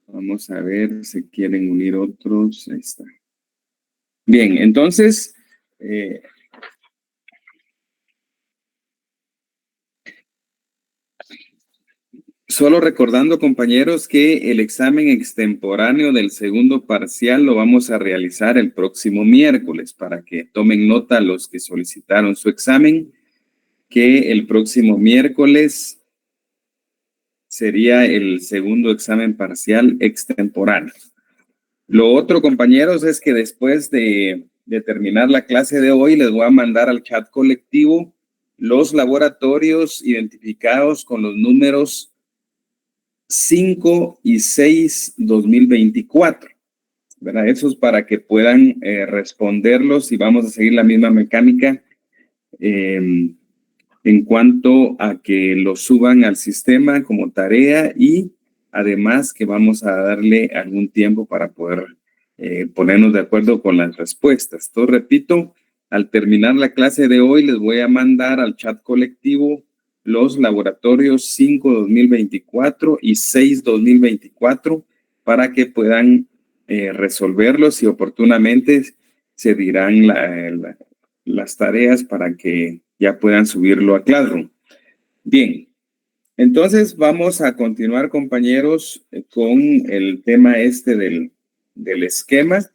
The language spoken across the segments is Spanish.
Vamos a ver si quieren unir otros. Ahí está. Bien, entonces, solo recordando, compañeros, que el examen extemporáneo del segundo parcial lo vamos a realizar el próximo miércoles, para que tomen nota los que solicitaron su examen, que el próximo miércoles sería el segundo examen parcial extemporáneo. Lo otro, compañeros, es que después de terminar la clase de hoy, les voy a mandar al chat colectivo los laboratorios identificados con los números 5 y 6 2024, ¿verdad? Eso es para que puedan responderlos, y vamos a seguir la misma mecánica en cuanto a que lo suban al sistema como tarea, y además que vamos a darle algún tiempo para poder ponernos de acuerdo con las respuestas. Entonces, repito, al terminar la clase de hoy, les voy a mandar al chat colectivo los laboratorios 5 2024 y 6 2024 para que puedan resolverlos, y oportunamente se dirán las tareas para que ya puedan subirlo a Classroom. Bien, entonces vamos a continuar, compañeros, con el tema del esquema.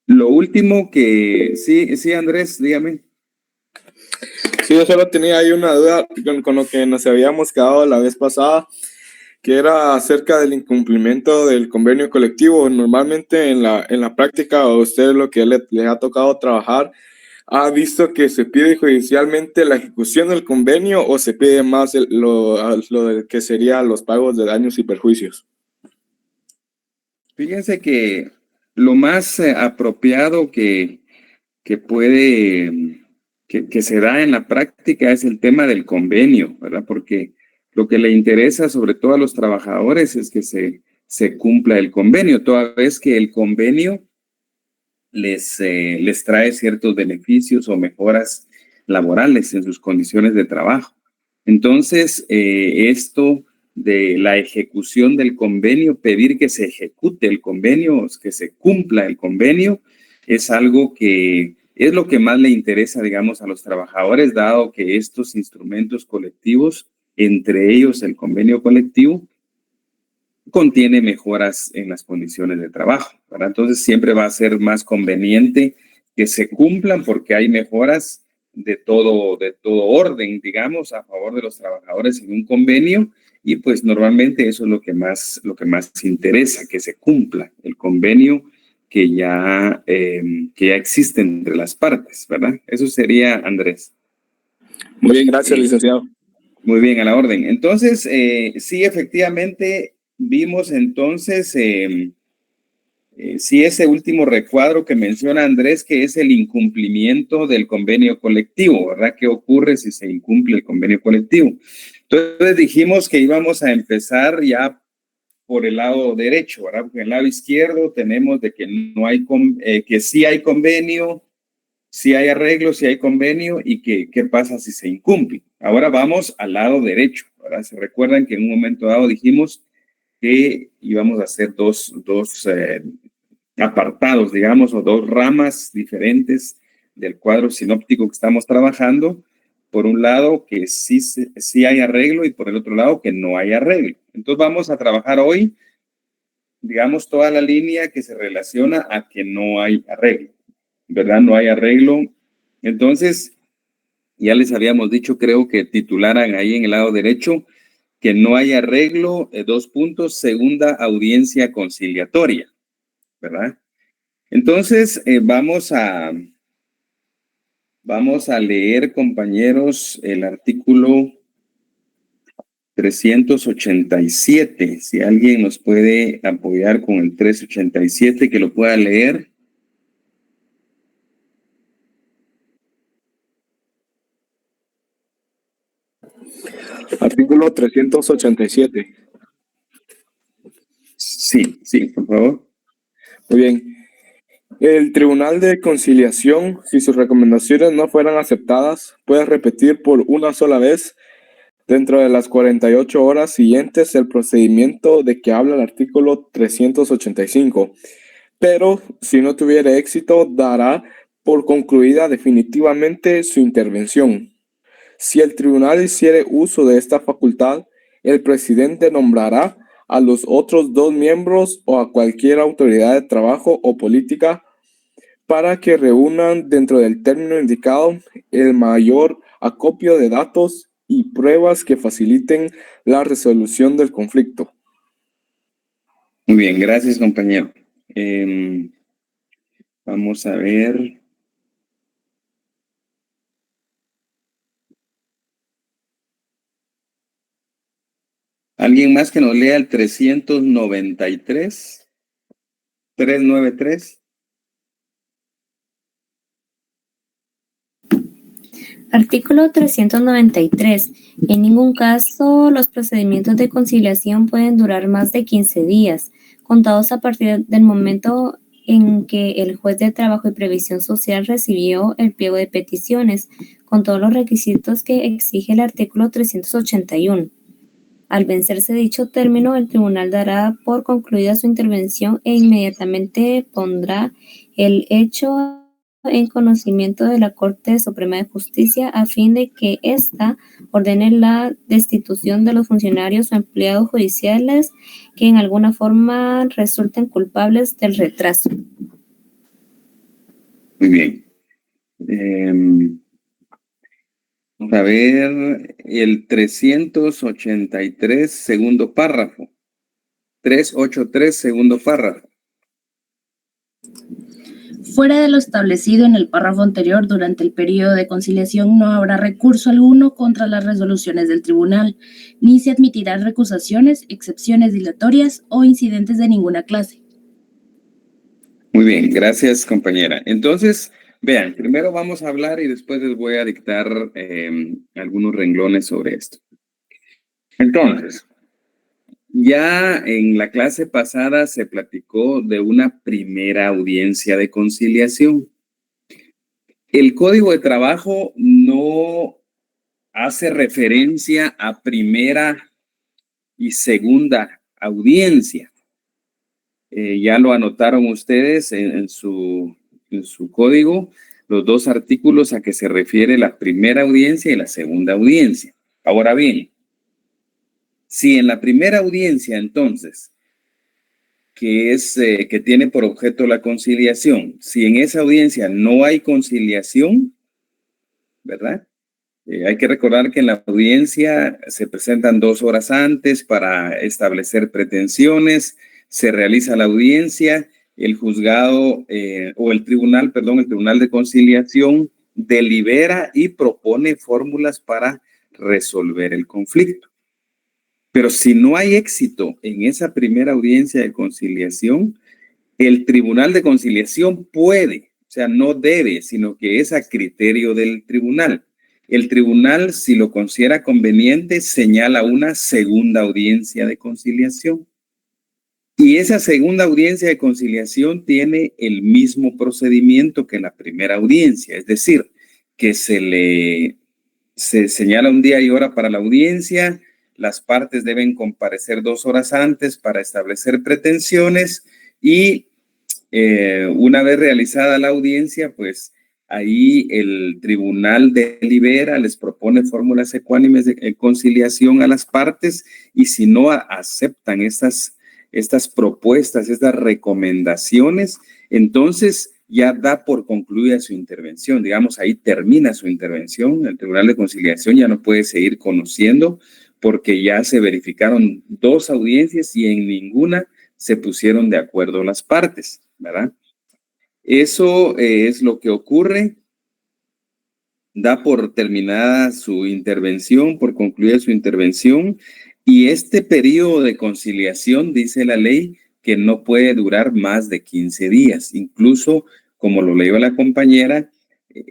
Lo último que... Sí, Andrés, dígame. Sí, yo solo tenía ahí una duda con lo que nos habíamos quedado la vez pasada, que era acerca del incumplimiento del convenio colectivo. Normalmente en la práctica, a usted lo que le ha tocado trabajar, ¿ha visto que se pide judicialmente la ejecución del convenio o se pide más lo que sería los pagos de daños y perjuicios? Fíjense que lo más apropiado que puede, que se da en la práctica es el tema del convenio, ¿verdad? Porque lo que le interesa sobre todo a los trabajadores es que se cumpla el convenio, toda vez que el convenio les trae ciertos beneficios o mejoras laborales en sus condiciones de trabajo. Entonces, esto de la ejecución del convenio, pedir que se ejecute el convenio, que se cumpla el convenio, es algo que es lo que más le interesa, digamos, a los trabajadores, dado que estos instrumentos colectivos, entre ellos el convenio colectivo, contiene mejoras en las condiciones de trabajo, ¿verdad? Entonces siempre va a ser más conveniente que se cumplan, porque hay mejoras de todo orden, digamos, a favor de los trabajadores en un convenio, y pues normalmente eso es lo que más interesa, que se cumpla el convenio que ya existe entre las partes, ¿verdad? Eso sería, Andrés. Muy bien, gracias, licenciado. Muy bien, a la orden. Entonces, sí, efectivamente, vimos entonces, sí, ese último recuadro que menciona Andrés, que es el incumplimiento del convenio colectivo, ¿verdad? ¿Qué ocurre si se incumple el convenio colectivo? Entonces dijimos que íbamos a empezar ya por el lado derecho, ¿verdad? Porque en el lado izquierdo tenemos de que no hay, que sí hay convenio, si hay arreglo, si hay convenio, y qué pasa si se incumple. Ahora vamos al lado derecho, ¿verdad? Se recuerdan que en un momento dado dijimos que íbamos a hacer dos apartados, digamos, o dos ramas diferentes del cuadro sinóptico que estamos trabajando. Por un lado, que sí hay arreglo, y por el otro lado, que no hay arreglo. Entonces vamos a trabajar hoy, digamos, toda la línea que se relaciona a que no hay arreglo, ¿verdad? No hay arreglo. Entonces, ya les habíamos dicho, creo que titularan ahí en el lado derecho, que no hay arreglo, 2 puntos, segunda audiencia conciliatoria, ¿verdad? Entonces, vamos a leer, compañeros, el artículo 387. Si alguien nos puede apoyar con el 387, que lo pueda leer. Artículo 387. Sí, por favor. Muy bien. El Tribunal de Conciliación, si sus recomendaciones no fueran aceptadas, puede repetir por una sola vez dentro de las 48 horas siguientes el procedimiento de que habla el artículo 385. Pero si no tuviera éxito, dará por concluida definitivamente su intervención. Si el tribunal hiciere uso de esta facultad, el presidente nombrará a los otros 2 miembros o a cualquier autoridad de trabajo o política para que reúnan dentro del término indicado el mayor acopio de datos y pruebas que faciliten la resolución del conflicto. Muy bien, gracias, compañero. Vamos a ver. ¿Alguien más que nos lea el 393? 393. Artículo 393. En ningún caso los procedimientos de conciliación pueden durar más de 15 días, contados a partir del momento en que el juez de trabajo y previsión social recibió el pliego de peticiones, con todos los requisitos que exige el artículo 381. Al vencerse dicho término, el tribunal dará por concluida su intervención e inmediatamente pondrá el hecho en conocimiento de la Corte Suprema de Justicia a fin de que ésta ordene la destitución de los funcionarios o empleados judiciales que en alguna forma resulten culpables del retraso. Muy bien. Vamos a ver el 383, segundo párrafo. 383, segundo párrafo. Fuera de lo establecido en el párrafo anterior, durante el periodo de conciliación no habrá recurso alguno contra las resoluciones del tribunal, ni se admitirán recusaciones, excepciones dilatorias o incidentes de ninguna clase. Muy bien, gracias, compañera. Entonces, vean, primero vamos a hablar y después les voy a dictar algunos renglones sobre esto. Entonces, ya en la clase pasada se platicó de una primera audiencia de conciliación. El Código de Trabajo no hace referencia a primera y segunda audiencia. Ya lo anotaron ustedes en su código, los 2 artículos a que se refiere la primera audiencia y la segunda audiencia. Ahora bien, si en la primera audiencia, entonces, que tiene por objeto la conciliación, si en esa audiencia no hay conciliación, ¿verdad? Hay que recordar que en la audiencia se presentan 2 horas antes para establecer pretensiones, se realiza la audiencia, el juzgado o el tribunal de conciliación delibera y propone fórmulas para resolver el conflicto. Pero si no hay éxito en esa primera audiencia de conciliación, el tribunal de conciliación puede, o sea, no debe, sino que es a criterio del tribunal. El tribunal, si lo considera conveniente, señala una segunda audiencia de conciliación. Y esa segunda audiencia de conciliación tiene el mismo procedimiento que la primera audiencia, es decir, que se señala un día y hora para la audiencia, las partes deben comparecer 2 horas antes para establecer pretensiones y una vez realizada la audiencia, pues ahí el tribunal delibera, les propone fórmulas ecuánimes de conciliación a las partes y si no aceptan estas propuestas, estas recomendaciones, entonces ya da por concluida su intervención. Digamos, ahí termina su intervención. El Tribunal de Conciliación ya no puede seguir conociendo porque ya se verificaron 2 audiencias y en ninguna se pusieron de acuerdo las partes, ¿verdad? Eso es lo que ocurre. Da por terminada su intervención, por concluida su intervención, y este periodo de conciliación, dice la ley, que no puede durar más de 15 días. Incluso, como lo leyó la compañera,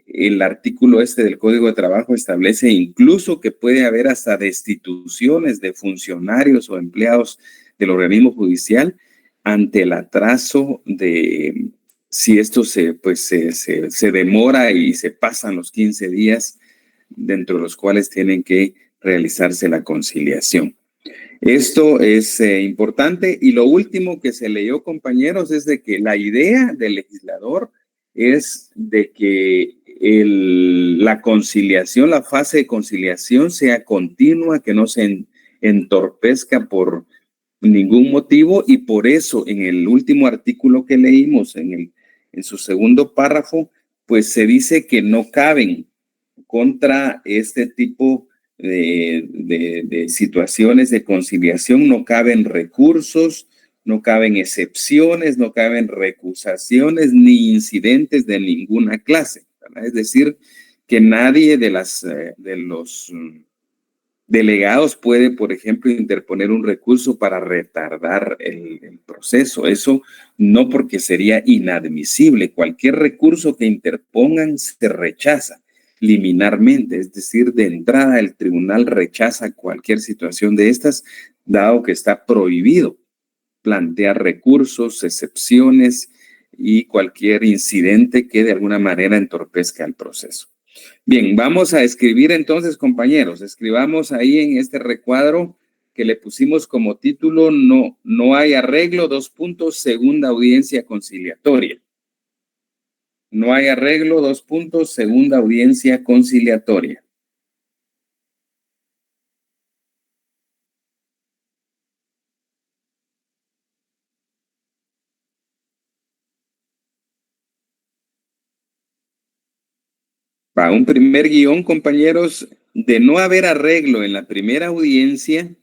el artículo del Código de Trabajo establece incluso que puede haber hasta destituciones de funcionarios o empleados del organismo judicial ante el atraso de si esto se demora y se pasan los 15 días dentro de los cuales tienen que realizarse la conciliación. Esto es importante. Y lo último que se leyó, compañeros, es de que la idea del legislador es de que la conciliación, la fase de conciliación sea continua, que no se entorpezca por ningún motivo, y por eso en el último artículo que leímos, en su segundo párrafo, pues se dice que no caben contra este tipo de situaciones de conciliación, no caben recursos, no caben excepciones, no caben recusaciones ni incidentes de ninguna clase, ¿verdad? Es decir, que nadie de los delegados puede, por ejemplo, interponer un recurso para retardar el proceso. Eso no, porque sería inadmisible. Cualquier recurso que interpongan se rechaza liminarmente, es decir, de entrada el tribunal rechaza cualquier situación de estas, dado que está prohibido plantear recursos, excepciones y cualquier incidente que de alguna manera entorpezca el proceso. Bien, vamos a escribir entonces, compañeros. Escribamos ahí en este recuadro que le pusimos como título no hay arreglo, segunda audiencia conciliatoria. No hay arreglo, segunda audiencia conciliatoria. Para un primer guión, compañeros, de no haber arreglo en la primera audiencia,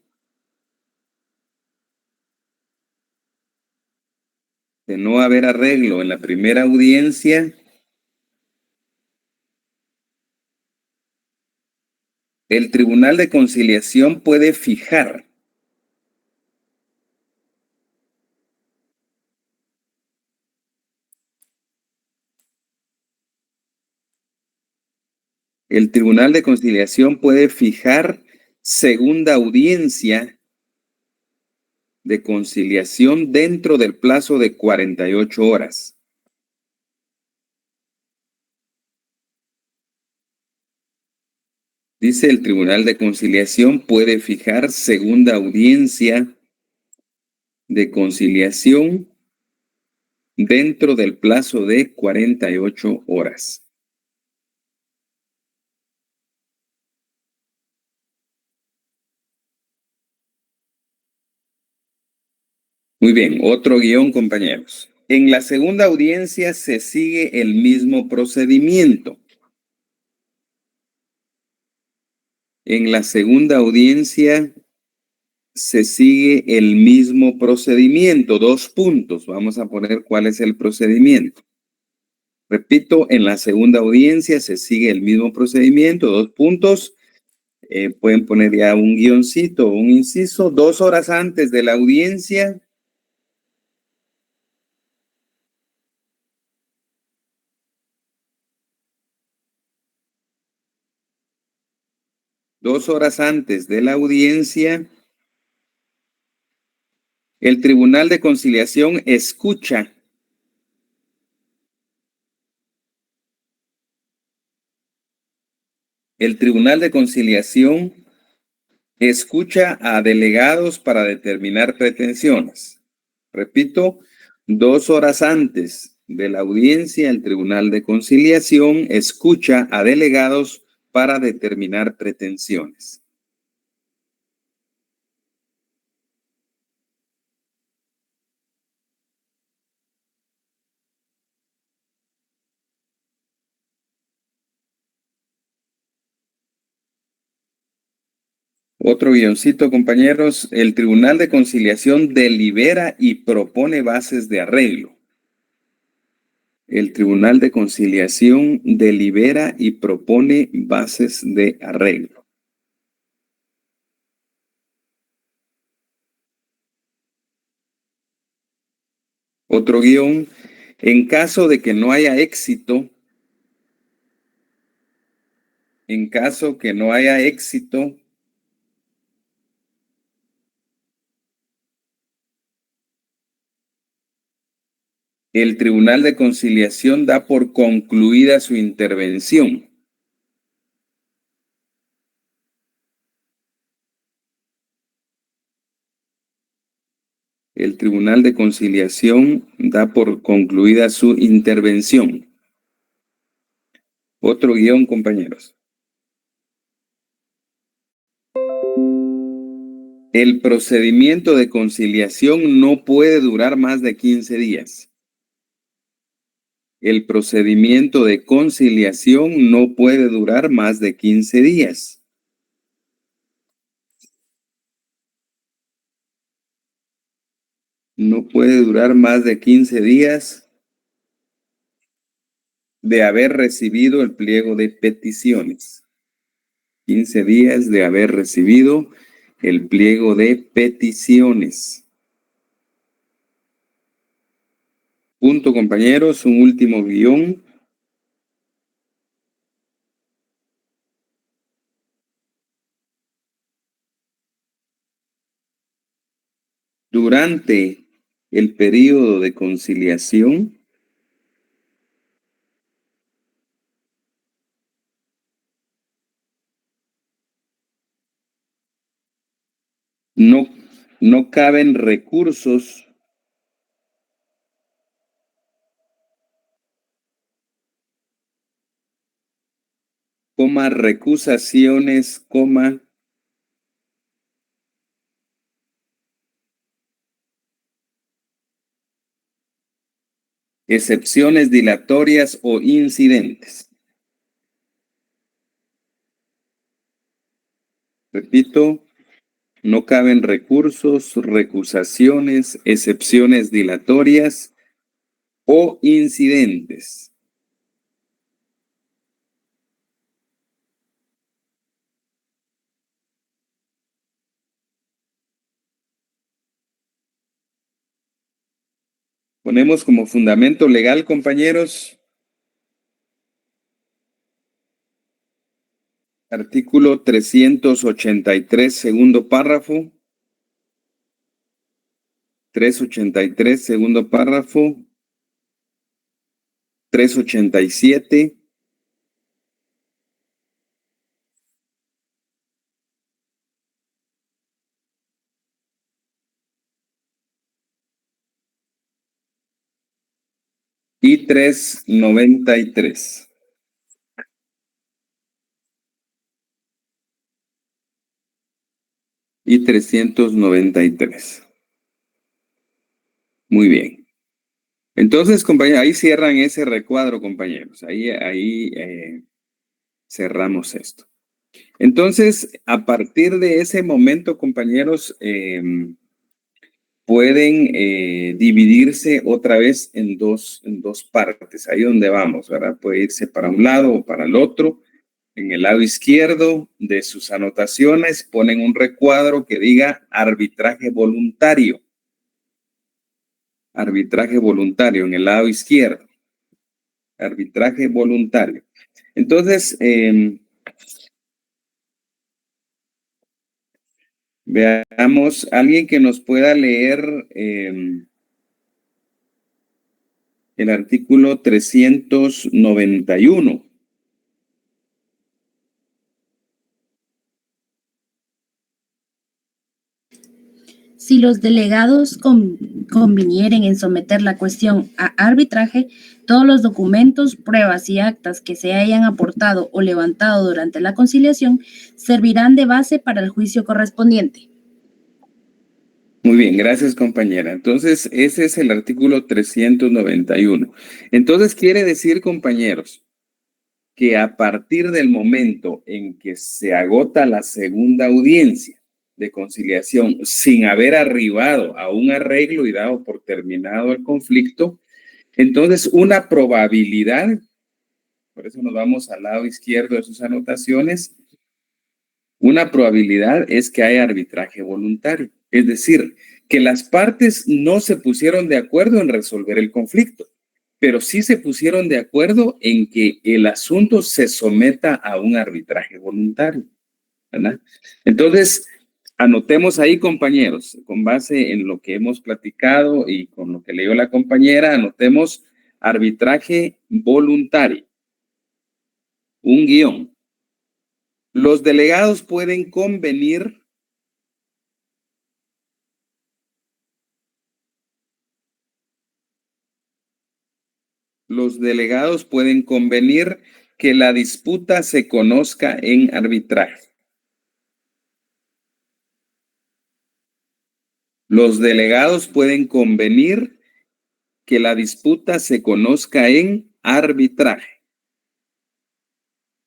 el Tribunal de Conciliación puede fijar segunda audiencia de conciliación dentro del plazo de 48 horas. Dice, el Tribunal de Conciliación puede fijar segunda audiencia de conciliación dentro del plazo de 48 horas. Muy bien, otro guión, compañeros. En la segunda audiencia se sigue el mismo procedimiento. En la segunda audiencia se sigue el mismo procedimiento. 2 puntos. Vamos a poner cuál es el procedimiento. Repito, en la segunda audiencia se sigue el mismo procedimiento. 2 puntos. Pueden poner ya un guioncito o un inciso. 2 horas antes de la audiencia, el Tribunal de Conciliación escucha a delegados para determinar pretensiones. Repito, 2 horas antes de la audiencia, el Tribunal de Conciliación escucha a delegados para determinar pretensiones. Otro guioncito, compañeros. El Tribunal de Conciliación delibera y propone bases de arreglo. El Tribunal de Conciliación delibera y propone bases de arreglo. Otro guión. En caso de que no haya éxito, el Tribunal de Conciliación da por concluida su intervención. El Tribunal de Conciliación da por concluida su intervención. Otro guión, compañeros. El procedimiento de conciliación no puede durar más de 15 días. El procedimiento de conciliación no puede durar más de 15 días. No puede durar más de 15 días de haber recibido el pliego de peticiones. 15 días de haber recibido el pliego de peticiones. Punto, compañeros, un último guión. Durante el período de conciliación, no caben recursos recusaciones, excepciones dilatorias o incidentes. Repito, no caben recursos, recusaciones, excepciones dilatorias o incidentes. Ponemos como fundamento legal, compañeros, artículo 383, segundo párrafo. 383, segundo párrafo. 387. Y 393. Y 393. Muy bien. Entonces, compañeros, ahí cierran ese recuadro, compañeros. Ahí cerramos esto. Entonces, a partir de ese momento, compañeros, pueden dividirse otra vez en dos partes. Ahí donde vamos, ¿verdad? Puede irse para un lado o para el otro. En el lado izquierdo de sus anotaciones ponen un recuadro que diga arbitraje voluntario. Arbitraje voluntario en el lado izquierdo. Arbitraje voluntario. Entonces, veamos, alguien que nos pueda leer el artículo 391. Si los delegados convinieren en someter la cuestión a arbitraje, todos los documentos, pruebas y actas que se hayan aportado o levantado durante la conciliación servirán de base para el juicio correspondiente. Muy bien, gracias, compañera. Entonces, ese es el artículo 391. Entonces, quiere decir, compañeros, que a partir del momento en que se agota la segunda audiencia de conciliación sin haber arribado a un arreglo y dado por terminado el conflicto, entonces una probabilidad, por eso nos vamos al lado izquierdo de sus anotaciones, una probabilidad es que haya arbitraje voluntario. Es decir, que las partes no se pusieron de acuerdo en resolver el conflicto, pero sí se pusieron de acuerdo en que el asunto se someta a un arbitraje voluntario, ¿verdad? Entonces, anotemos ahí, compañeros, con base en lo que hemos platicado y con lo que leyó la compañera, anotemos arbitraje voluntario. Un guión. Los delegados pueden convenir los delegados pueden convenir que la disputa se conozca en arbitraje. Los delegados pueden convenir que la disputa se conozca en arbitraje.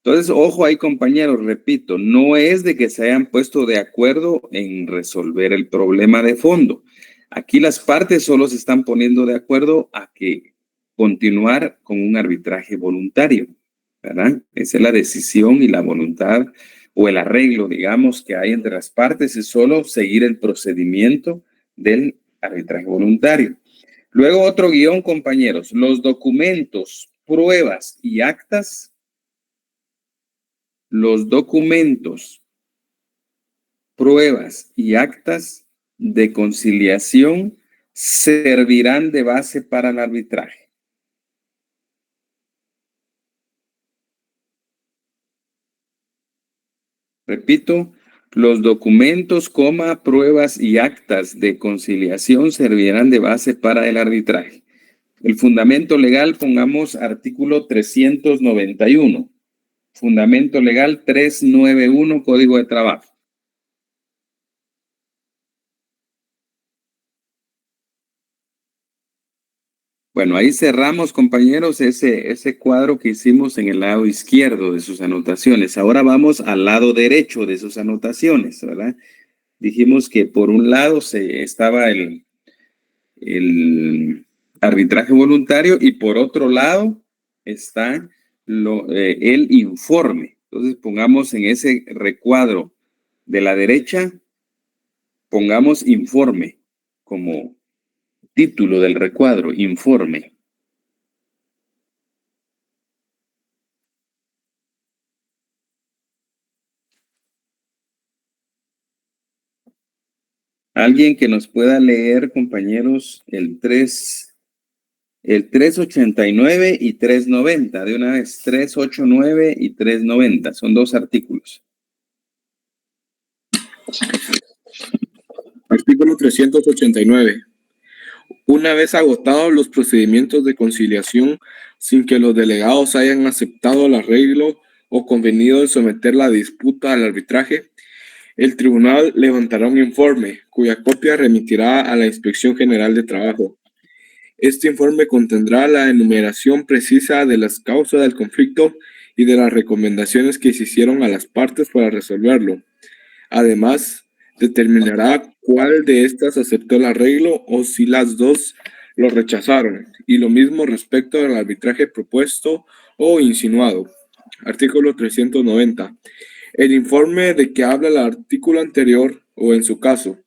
Entonces, ojo ahí, compañeros, repito, no es de que se hayan puesto de acuerdo en resolver el problema de fondo. Aquí las partes solo se están poniendo de acuerdo a que continuar con un arbitraje voluntario, ¿verdad? Esa es la decisión y la voluntad o el arreglo, digamos, que hay entre las partes, es solo seguir el procedimiento del arbitraje voluntario. Luego otro guión, compañeros, los documentos, pruebas y actas. Los documentos, pruebas y actas de conciliación servirán de base para el arbitraje. Repito, los documentos, pruebas y actas de conciliación servirán de base para el arbitraje. El fundamento legal, pongamos artículo 391. Fundamento legal 391, Código de Trabajo. Bueno, ahí cerramos, compañeros, ese cuadro que hicimos en el lado izquierdo de sus anotaciones. Ahora vamos al lado derecho de sus anotaciones, ¿verdad? Dijimos que por un lado estaba el arbitraje voluntario y por otro lado está el informe. Entonces pongamos en ese recuadro de la derecha, pongamos informe como título del recuadro, informe. Alguien que nos pueda leer, compañeros, el 389 y 390, de una vez, 389 y 390, son dos artículos. Artículo 389. Una vez agotados los procedimientos de conciliación sin que los delegados hayan aceptado el arreglo o convenido en someter la disputa al arbitraje, el tribunal levantará un informe cuya copia remitirá a la Inspección General de Trabajo. Este informe contendrá la enumeración precisa de las causas del conflicto y de las recomendaciones que se hicieron a las partes para resolverlo. Además, determinará cuál de estas aceptó el arreglo o si las dos lo rechazaron, y lo mismo respecto al arbitraje propuesto o insinuado. Artículo 390. El informe de que habla el artículo anterior, o en su caso,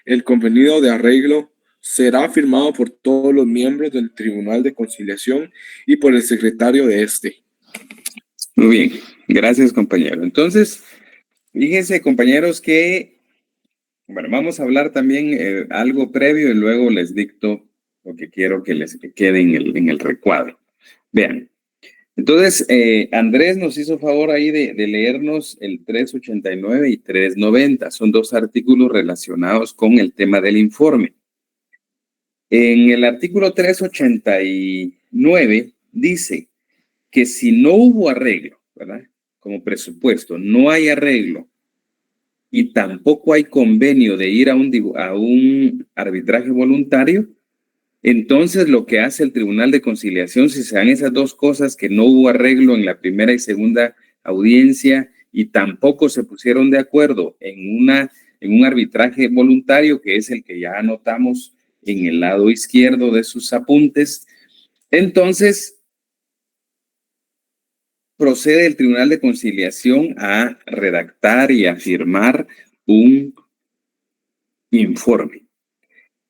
el convenido de arreglo, será firmado por todos los miembros del Tribunal de Conciliación y por el secretario de este. Muy bien, gracias, compañero. Entonces, fíjense, compañeros, que, bueno, vamos a hablar también algo previo y luego les dicto lo que quiero que les quede en el recuadro. Vean. Entonces, Andrés nos hizo favor ahí de leernos el 389 y 390. Son dos artículos relacionados con el tema del informe. En el artículo 389 dice que si no hubo arreglo, ¿verdad? Como presupuesto, no hay arreglo y tampoco hay convenio de ir a un arbitraje voluntario, entonces lo que hace el Tribunal de Conciliación, si se dan esas dos cosas, que no hubo arreglo en la primera y segunda audiencia y tampoco se pusieron de acuerdo en un arbitraje voluntario, que es el que ya anotamos en el lado izquierdo de sus apuntes, entonces procede el Tribunal de Conciliación a redactar y a firmar un informe.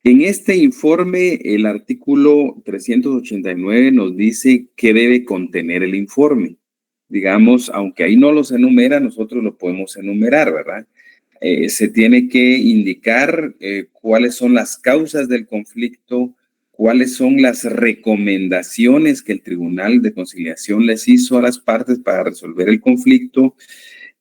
En este informe, el artículo 389 nos dice qué debe contener el informe. Digamos, aunque ahí no los enumera, nosotros lo podemos enumerar, ¿verdad? Se tiene que indicar cuáles son las causas del conflicto, cuáles son las recomendaciones que el Tribunal de Conciliación les hizo a las partes para resolver el conflicto,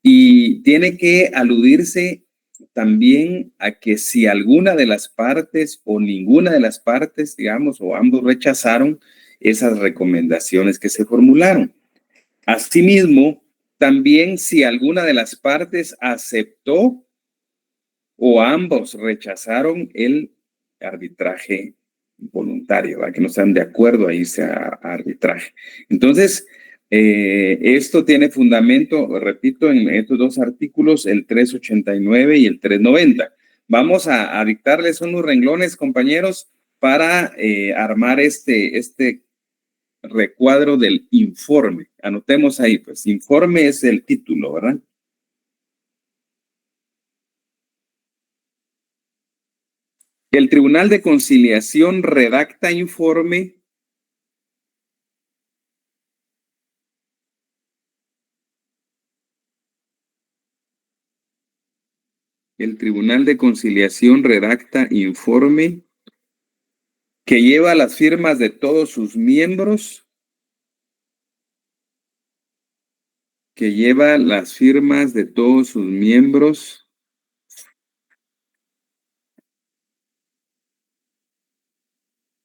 y tiene que aludirse también a que si alguna de las partes o ninguna de las partes, digamos, o ambos rechazaron, esas recomendaciones que se formularon. Asimismo, también si alguna de las partes aceptó o ambos rechazaron el arbitraje voluntario, ¿verdad? Que no están de acuerdo a irse a arbitraje. Entonces, esto tiene fundamento, repito, en estos dos artículos, el 389 y el 390. Vamos a dictarles unos renglones, compañeros, para armar este recuadro del informe. Anotemos ahí, pues, informe es el título, ¿verdad? El Tribunal de Conciliación redacta informe que lleva las firmas de todos sus miembros,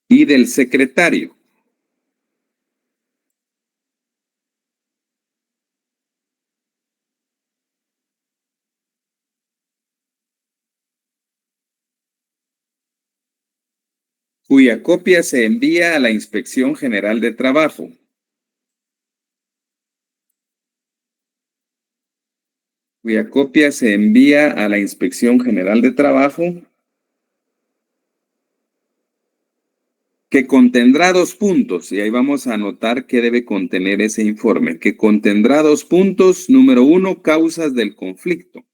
y del secretario. Cuya copia se envía a la Inspección General de Trabajo. Que contendrá 2 puntos, y ahí vamos a anotar qué debe contener ese informe, que contendrá 2 puntos. Número 1, causas del conflicto.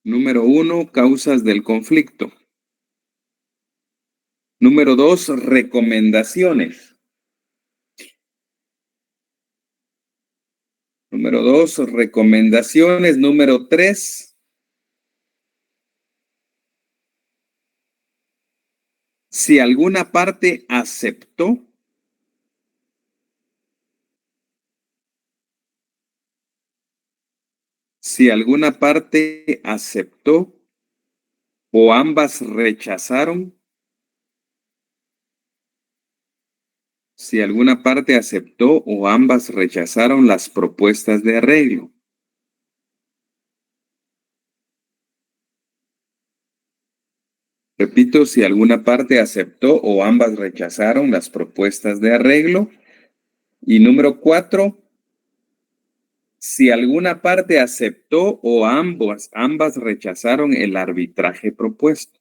Número 2, recomendaciones. Número 3, si alguna parte aceptó o ambas rechazaron. Las propuestas de arreglo. Repito, si alguna parte aceptó o ambas rechazaron las propuestas de arreglo. Y número 4, si alguna parte aceptó o ambas rechazaron el arbitraje propuesto.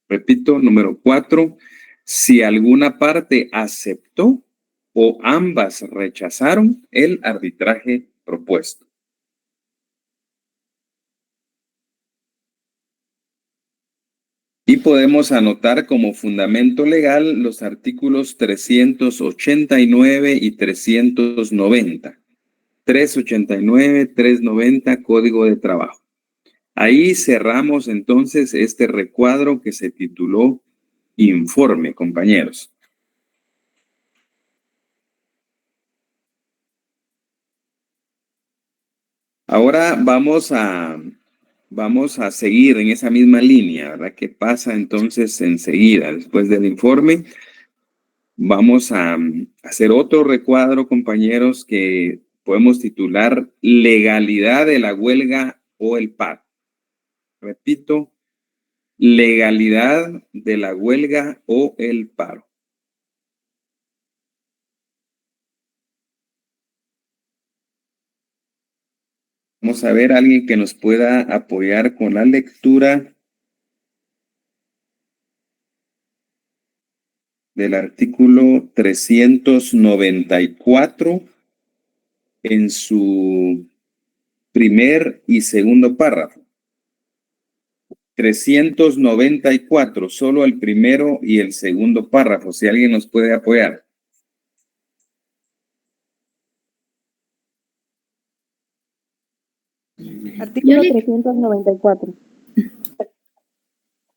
Repito, número 4, si alguna parte aceptó o ambas rechazaron el arbitraje propuesto. Y podemos anotar como fundamento legal los artículos 389 y 390. 389, 390, Código de Trabajo. Ahí cerramos entonces este recuadro que se tituló Informe, compañeros. Ahora vamos a seguir en esa misma línea, ¿verdad? ¿Qué pasa entonces enseguida? Después del informe, vamos a hacer otro recuadro, compañeros, que podemos titular Legalidad de la huelga o el paro. Repito, legalidad de la huelga o el paro. Vamos a ver a alguien que nos pueda apoyar con la lectura del artículo 394 en su primer y segundo párrafo. 394, solo el primero y el segundo párrafo, si alguien nos puede apoyar. Artículo 394.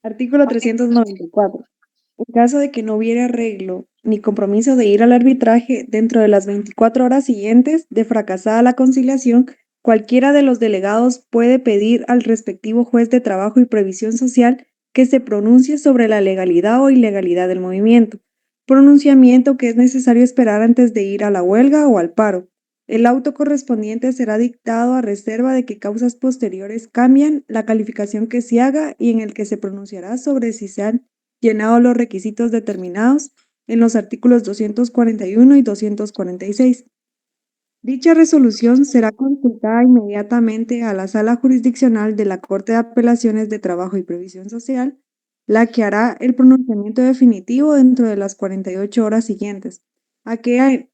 Artículo 394. En caso de que no hubiera arreglo ni compromiso de ir al arbitraje dentro de las 24 horas siguientes de fracasada la conciliación, cualquiera de los delegados puede pedir al respectivo juez de trabajo y previsión social que se pronuncie sobre la legalidad o ilegalidad del movimiento, pronunciamiento que es necesario esperar antes de ir a la huelga o al paro. El auto correspondiente será dictado a reserva de que causas posteriores cambian la calificación que se haga y en el que se pronunciará sobre si se han llenado los requisitos determinados en los artículos 241 y 246. Dicha resolución será consultada inmediatamente a la Sala Jurisdiccional de la Corte de Apelaciones de Trabajo y Previsión Social, la que hará el pronunciamiento definitivo dentro de las 48 horas siguientes, aquella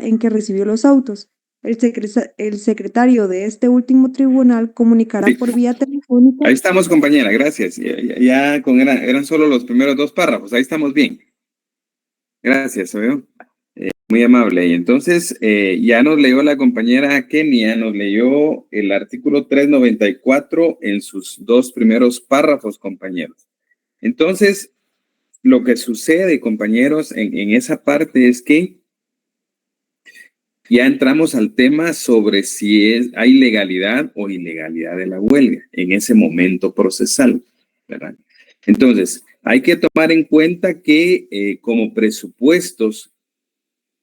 en que recibió los autos. El secretario de este último tribunal comunicará por vía telefónica. Ahí estamos, compañera, gracias. Eran solo los primeros 2 párrafos, ahí estamos bien. Gracias, ¿veo? Muy amable. Y entonces, ya nos leyó la compañera Kenia, nos leyó el artículo 394 en sus 2 primeros párrafos, compañeros. Entonces, lo que sucede, compañeros, en esa parte es que ya entramos al tema sobre si hay legalidad o ilegalidad de la huelga en ese momento procesal, ¿verdad? Entonces, hay que tomar en cuenta que como presupuestos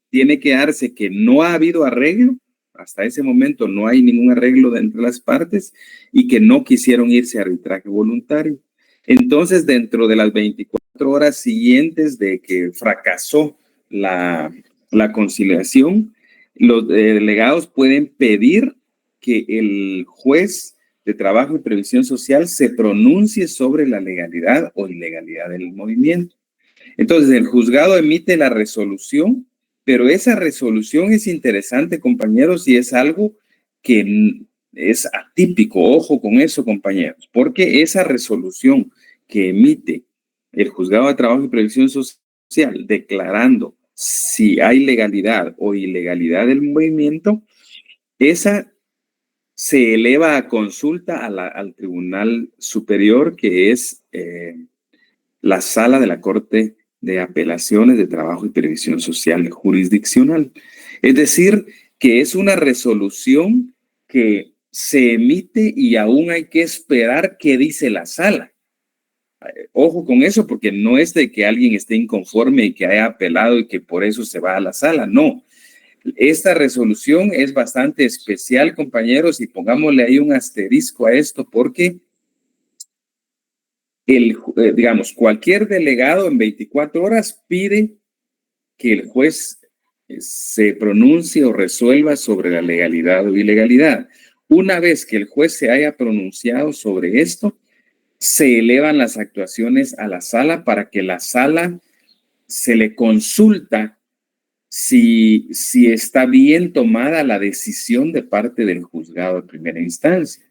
tiene que darse que no ha habido arreglo, hasta ese momento no hay ningún arreglo de entre las partes y que no quisieron irse a arbitraje voluntario. Entonces, dentro de las 24 horas siguientes de que fracasó la conciliación, los delegados pueden pedir que el juez de Trabajo y Previsión Social se pronuncie sobre la legalidad o ilegalidad del movimiento. Entonces, el juzgado emite la resolución, pero esa resolución es interesante, compañeros, y es algo que es atípico. Ojo con eso, compañeros, porque esa resolución que emite el juzgado de Trabajo y Previsión Social declarando si hay legalidad o ilegalidad del movimiento, esa se eleva a consulta al Tribunal Superior, que es la sala de la Corte de Apelaciones de Trabajo y Previsión Social jurisdiccional. Es decir, que es una resolución que se emite y aún hay que esperar qué dice la sala. Ojo con eso, porque no es de que alguien esté inconforme y que haya apelado y que por eso se va a la sala, no. Esta resolución es bastante especial, compañeros, y pongámosle ahí un asterisco a esto porque digamos, cualquier delegado en 24 horas pide que el juez se pronuncie o resuelva sobre la legalidad o ilegalidad. Una vez que el juez se haya pronunciado sobre esto, se elevan las actuaciones a la sala para que la sala se le consulta si está bien tomada la decisión de parte del juzgado de primera instancia.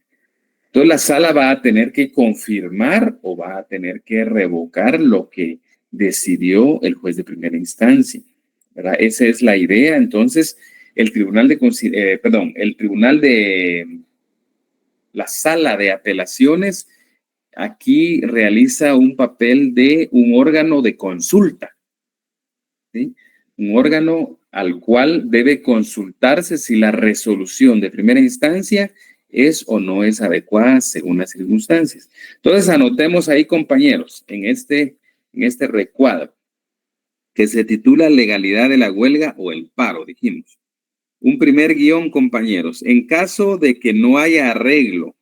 Entonces la sala va a tener que confirmar o va a tener que revocar lo que decidió el juez de primera instancia, ¿verdad? Esa es la idea. Entonces, el tribunal de la sala de apelaciones aquí realiza un papel de un órgano de consulta, ¿sí? Un órgano al cual debe consultarse si la resolución de primera instancia es o no es adecuada según las circunstancias. Entonces, anotemos ahí, compañeros, en este recuadro, que se titula Legalidad de la huelga o el paro, dijimos. Un primer guión, compañeros. En caso de que no haya arreglo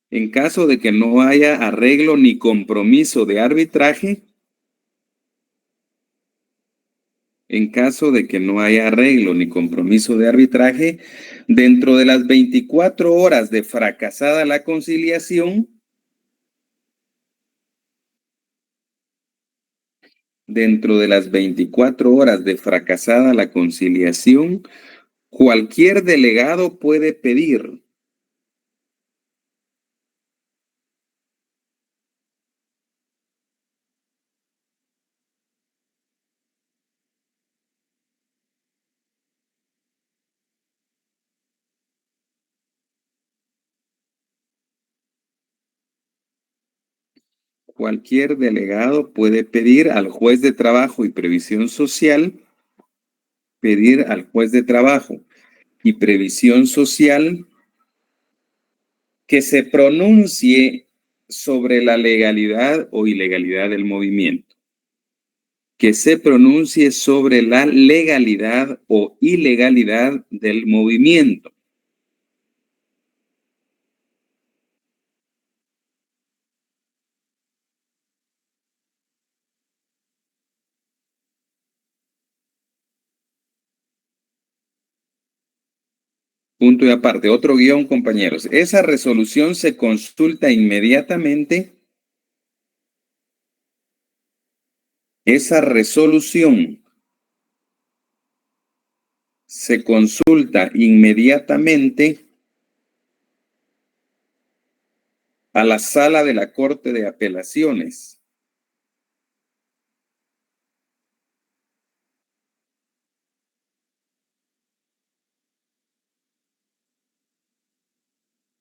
en caso de que no haya arreglo ni compromiso de arbitraje, en caso de que no haya arreglo ni compromiso de arbitraje, dentro de las 24 horas de fracasada la conciliación, dentro de las 24 horas de fracasada la conciliación, cualquier delegado puede pedir cualquier delegado puede pedir al juez de trabajo y previsión social pedir al juez de trabajo y previsión social que se pronuncie sobre la legalidad o ilegalidad del movimiento. Que se pronuncie sobre la legalidad o ilegalidad del movimiento. Punto y aparte, otro guión, compañeros. Esa resolución se consulta inmediatamente. Esa resolución se consulta inmediatamente a la sala de la Corte de Apelaciones.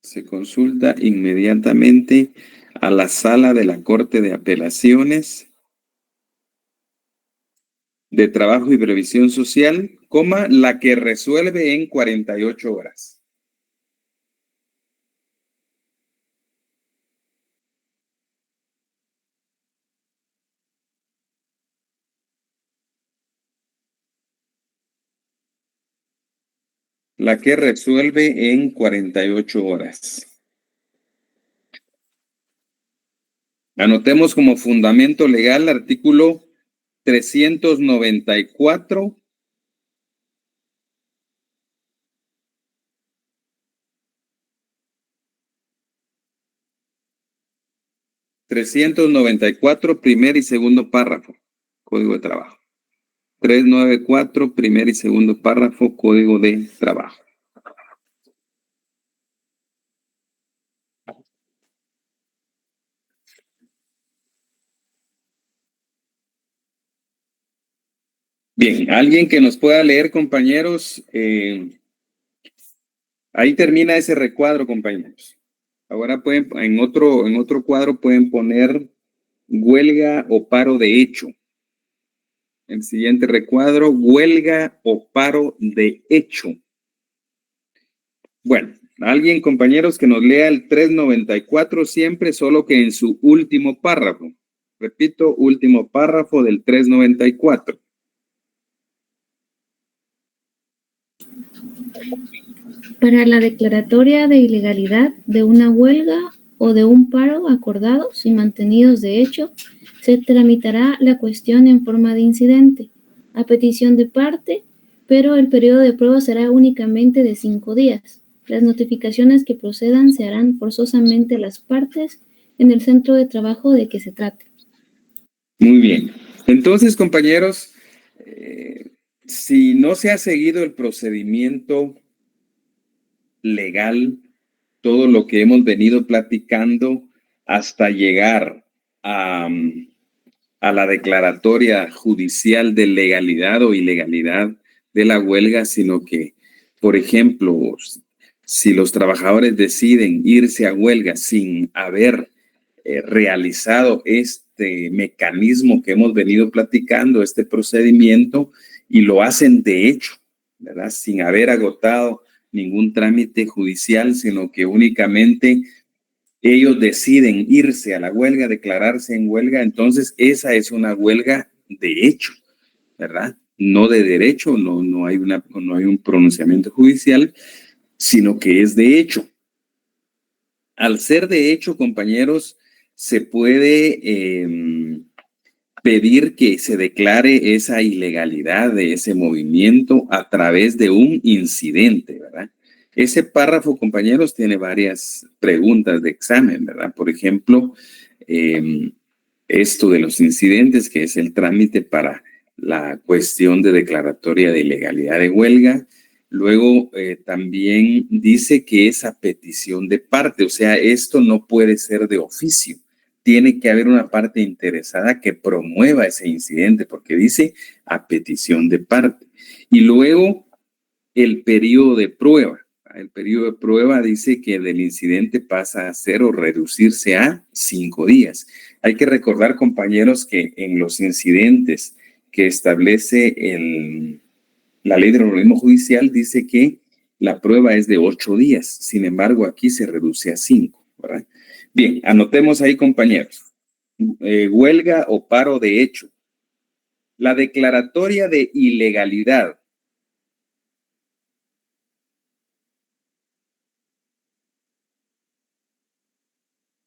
Se consulta inmediatamente a la sala de la Corte de Apelaciones de Trabajo y Previsión Social, la que resuelve en 48 horas. La que resuelve en 48 horas. Anotemos como fundamento legal artículo 394. Primer y segundo párrafo, Código de Trabajo. 394, primer y segundo párrafo, Código de Trabajo. Bien, alguien que nos pueda leer, compañeros. Ahí termina ese recuadro, compañeros. Ahora pueden, en otro cuadro pueden poner huelga o paro de hecho. El siguiente recuadro, huelga o paro de hecho. Bueno, alguien, compañeros, que nos lea el 394 siempre, solo que en su último párrafo. Repito, último párrafo del 394. Para la declaratoria de ilegalidad de una huelga o de un paro acordados y mantenidos de hecho, se tramitará la cuestión en forma de incidente, a petición de parte, pero el periodo de prueba será únicamente de 5 días. Las notificaciones que procedan se harán forzosamente a las partes en el centro de trabajo de que se trate. Muy bien. Entonces, compañeros, si no se ha seguido el procedimiento legal, todo lo que hemos venido platicando hasta llegar a la declaratoria judicial de legalidad o ilegalidad de la huelga, sino que, por ejemplo, si los trabajadores deciden irse a huelga sin haber realizado este mecanismo que hemos venido platicando, este procedimiento, y lo hacen de hecho, ¿verdad? Sin haber agotado ningún trámite judicial, sino que únicamente ellos deciden irse a la huelga, declararse en huelga, entonces esa es una huelga de hecho, ¿verdad? No de derecho, no hay un pronunciamiento judicial, sino que es de hecho. Al ser de hecho, compañeros, se puede pedir que se declare esa ilegalidad de ese movimiento a través de un incidente, ¿verdad? Ese párrafo, compañeros, tiene varias preguntas de examen, ¿verdad? Por ejemplo, esto de los incidentes, que es el trámite para la cuestión de declaratoria de ilegalidad de huelga. Luego también dice que es a petición de parte, o sea, esto no puede ser de oficio. Tiene que haber una parte interesada que promueva ese incidente, porque dice a petición de parte. Y luego el periodo de prueba. El periodo de prueba dice que del incidente pasa a ser o reducirse a 5 días. Hay que recordar, compañeros, que en los incidentes que establece La ley del organismo judicial dice que la prueba es de 8 días. Sin embargo, aquí se reduce a 5, ¿verdad? Bien, anotemos ahí, compañeros. Huelga o paro de hecho. La declaratoria de ilegalidad.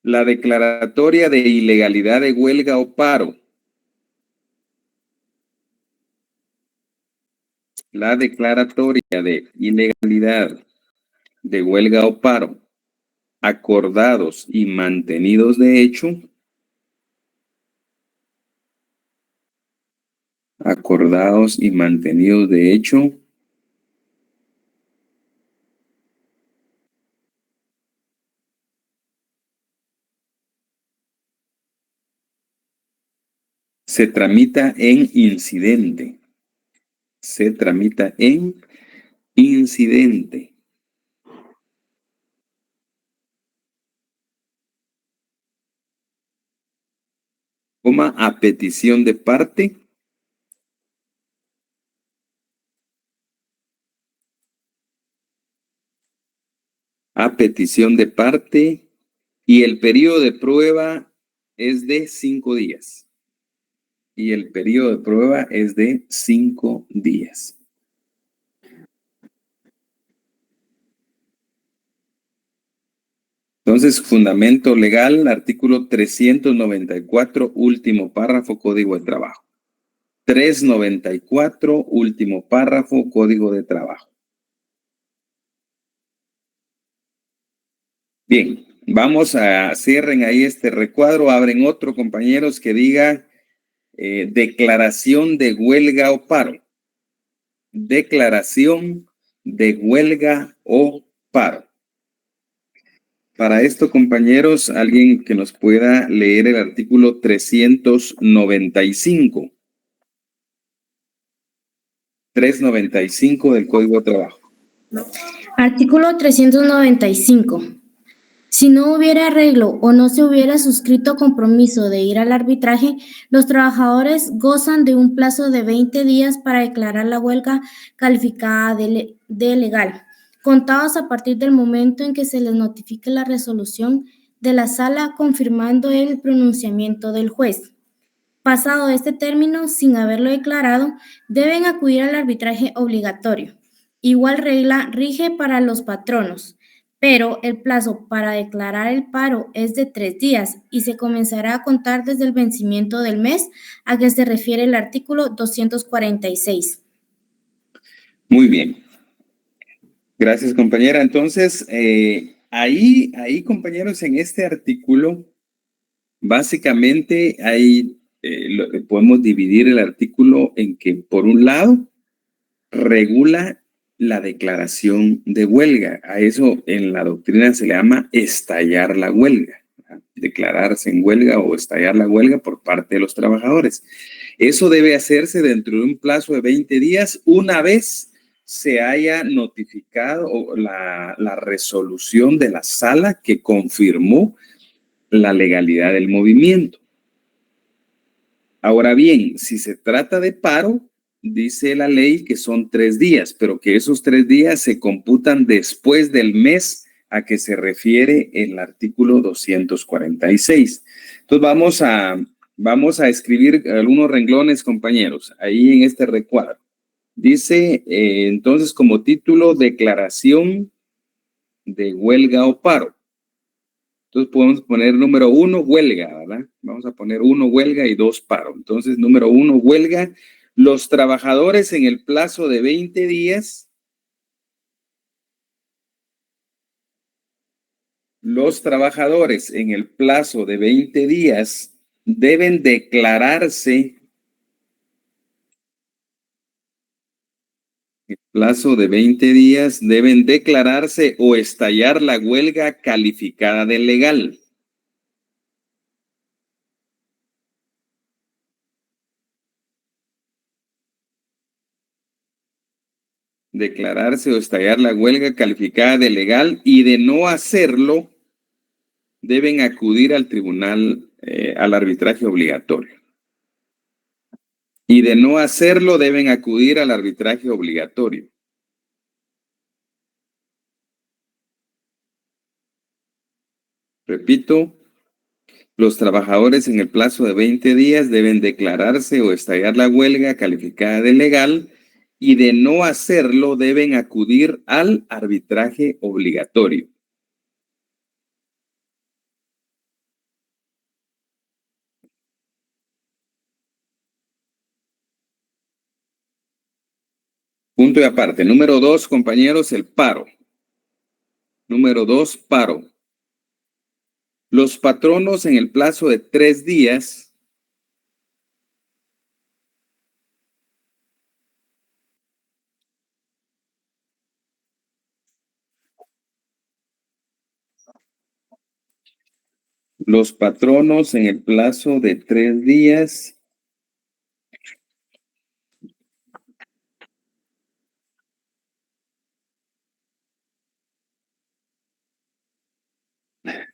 La declaratoria de ilegalidad de huelga o paro. La declaratoria de ilegalidad de huelga o paro, acordados y mantenidos de hecho, acordados y mantenidos de hecho, se tramita en incidente. Se tramita en incidente. Coma, a petición de parte. A petición de parte. Y el periodo de prueba es de 5 días. Y el periodo de prueba es de 5 días. Entonces, fundamento legal, artículo 394, último párrafo, Código de Trabajo. 394, último párrafo, Código de Trabajo. Bien, vamos a cierren ahí este recuadro, abren otro, compañeros, que diga declaración de huelga o paro. Declaración de huelga o paro. Para esto, compañeros, alguien que nos pueda leer el artículo 395. 395 del Código de Trabajo. Artículo 395. Si no hubiera arreglo o no se hubiera suscrito compromiso de ir al arbitraje, los trabajadores gozan de un plazo de 20 días para declarar la huelga calificada de legal, contados a partir del momento en que se les notifique la resolución de la sala confirmando el pronunciamiento del juez. Pasado este término, sin haberlo declarado, deben acudir al arbitraje obligatorio. Igual regla rige para los patronos, pero el plazo para declarar el paro es de 3 días y se comenzará a contar desde el vencimiento del mes a que se refiere el artículo 246. Muy bien. Gracias, compañera. Entonces, ahí, compañeros, en este artículo, básicamente podemos dividir el artículo en que, por un lado, regula la declaración de huelga. A eso en la doctrina se le llama estallar la huelga, ¿verdad? Declararse en huelga o estallar la huelga por parte de los trabajadores. Eso debe hacerse dentro de un plazo de 20 días una vez se haya notificado la resolución de la sala que confirmó la legalidad del movimiento. Ahora bien, si se trata de paro, dice la ley que son 3 días, pero que esos 3 días se computan después del mes a que se refiere el artículo 246. Entonces vamos a escribir algunos renglones, compañeros, ahí en este recuadro. Dice entonces como título, declaración de huelga o paro. Entonces podemos poner número 1, huelga, ¿verdad? Vamos a poner 1, huelga y 2, paro. Entonces, número 1, huelga. Los trabajadores en el plazo de 20 días. Los trabajadores en el plazo de 20 días deben declararse. En el plazo de 20 días deben declararse o estallar la huelga calificada de legal. Declararse o estallar la huelga calificada de legal, y de no hacerlo, deben acudir al tribunal, al arbitraje obligatorio. y de no hacerlo deben acudir al arbitraje obligatorio. Repito, los trabajadores en el plazo de 20 días deben declararse o estallar la huelga calificada de legal y de no hacerlo deben acudir al arbitraje obligatorio. Punto y aparte. Número 2, compañeros, el paro. Número 2, paro. Los patronos en el plazo de 3 días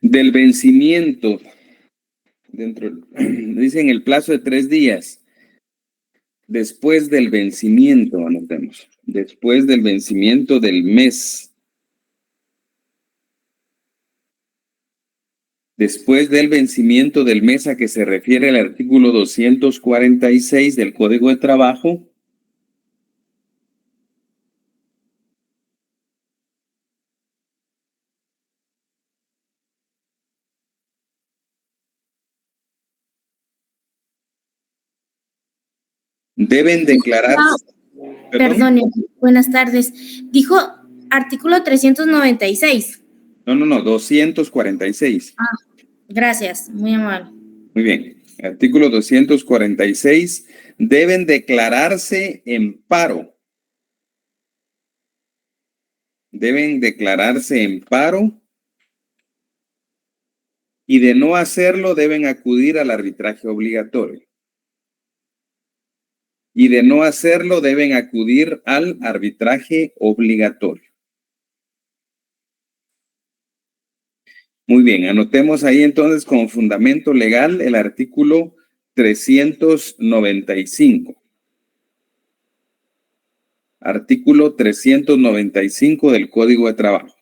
del vencimiento, dicen el plazo de 3 días, después del vencimiento, anotemos, después del vencimiento del mes. Después del vencimiento del mes a que se refiere el artículo 246 del Código de Trabajo, deben declarar. Perdón, buenas tardes. Dijo artículo 396. No, 246. Gracias, muy amable. Muy bien. Artículo 246. Deben declararse en paro. Deben declararse en paro y de no hacerlo deben acudir al arbitraje obligatorio. Y de no hacerlo deben acudir al arbitraje obligatorio. Muy bien, anotemos ahí entonces como fundamento legal el artículo 395. Artículo 395 del Código de Trabajo.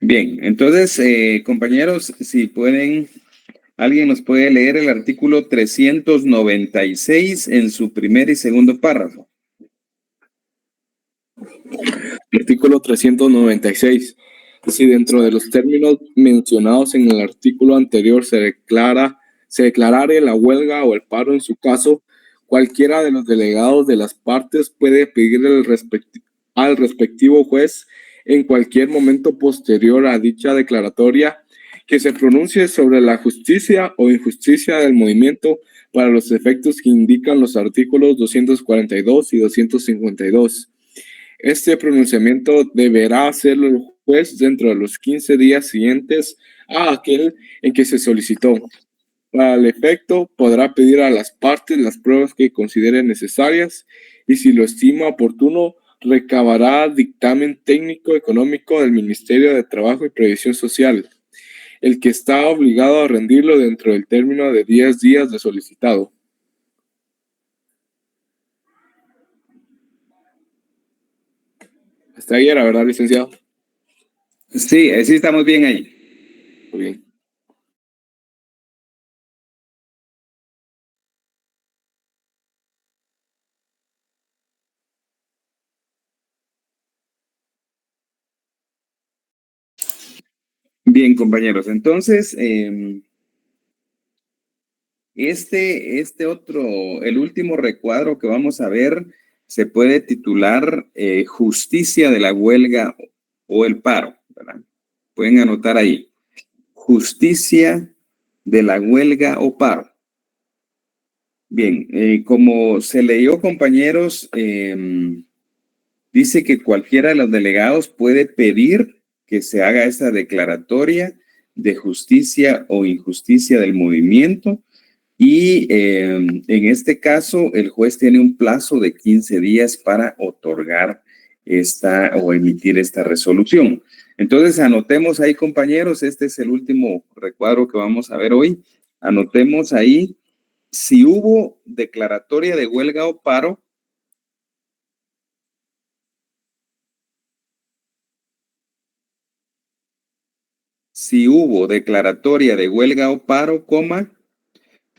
Bien, entonces, compañeros, si pueden, alguien nos puede leer el artículo 396 en su primer y segundo párrafo. Artículo 396. Si dentro de los términos mencionados en el artículo anterior se declarare la huelga o el paro en su caso, cualquiera de los delegados de las partes puede pedir al respectivo juez en cualquier momento posterior a dicha declaratoria que se pronuncie sobre la justicia o injusticia del movimiento para los efectos que indican los artículos 242 y 252. Este pronunciamiento deberá hacerlo el juez dentro de los 15 días siguientes a aquel en que se solicitó. Para el efecto, podrá pedir a las partes las pruebas que considere necesarias y, si lo estima oportuno, recabará dictamen técnico económico del Ministerio de Trabajo y Previsión Social, el que está obligado a rendirlo dentro del término de 10 días de solicitado. ¿Está ahí, la verdad, licenciado? Sí, sí estamos bien ahí. Muy bien. Bien, compañeros, entonces, el último recuadro que vamos a ver se puede titular Justicia de la huelga o el paro, ¿verdad? Pueden anotar ahí. Justicia de la huelga o paro. Bien, como se leyó, compañeros, dice que cualquiera de los delegados puede pedir que se haga esta declaratoria de justicia o injusticia del movimiento Y en este caso, el juez tiene un plazo de 15 días para otorgar o emitir esta resolución. Entonces, anotemos ahí, compañeros, este es el último recuadro que vamos a ver hoy. Anotemos ahí, si hubo declaratoria de huelga o paro, si hubo declaratoria de huelga o paro,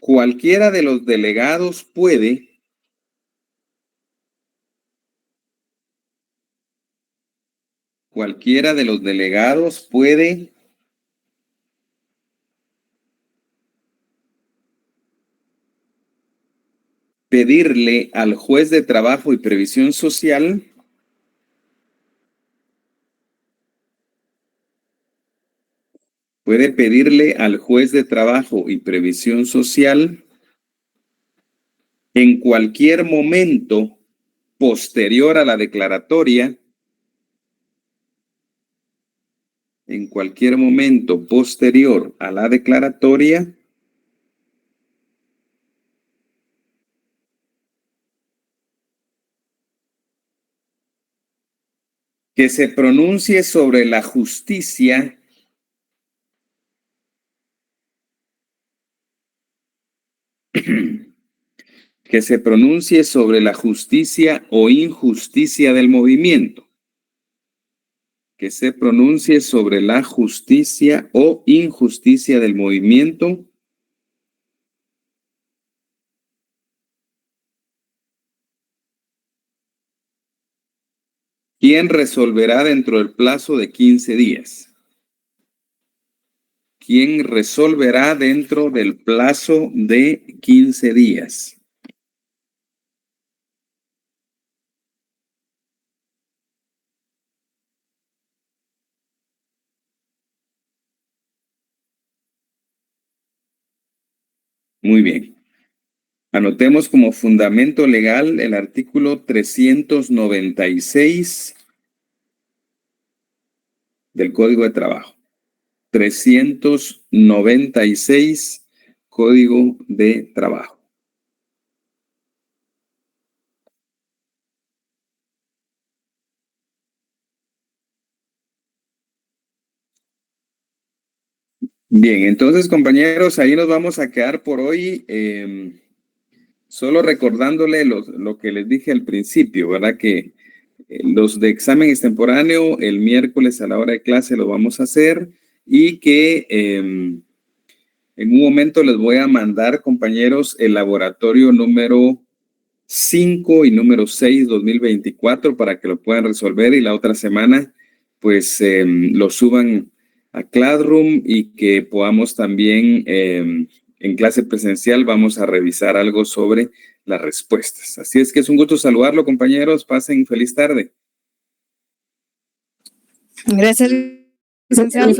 cualquiera de los delegados puede pedirle al juez de trabajo y previsión social en cualquier momento posterior a la declaratoria, que se pronuncie sobre la justicia o injusticia del movimiento. ¿Quién resolverá dentro del plazo de 15 días? Muy bien. Anotemos como fundamento legal el artículo 396 del Código de Trabajo. 396 Código de Trabajo. Bien, entonces, compañeros, ahí nos vamos a quedar por hoy. Solo recordándole lo que les dije al principio, ¿verdad? Que los de examen extemporáneo el miércoles a la hora de clase lo vamos a hacer y que en un momento les voy a mandar, compañeros, el laboratorio número 5 y número 6 2024 para que lo puedan resolver y la otra semana pues lo suban a Classroom y que podamos también en clase presencial vamos a revisar algo sobre las respuestas. Así es que es un gusto saludarlo, compañeros. Pasen feliz tarde. Gracias, licenciado.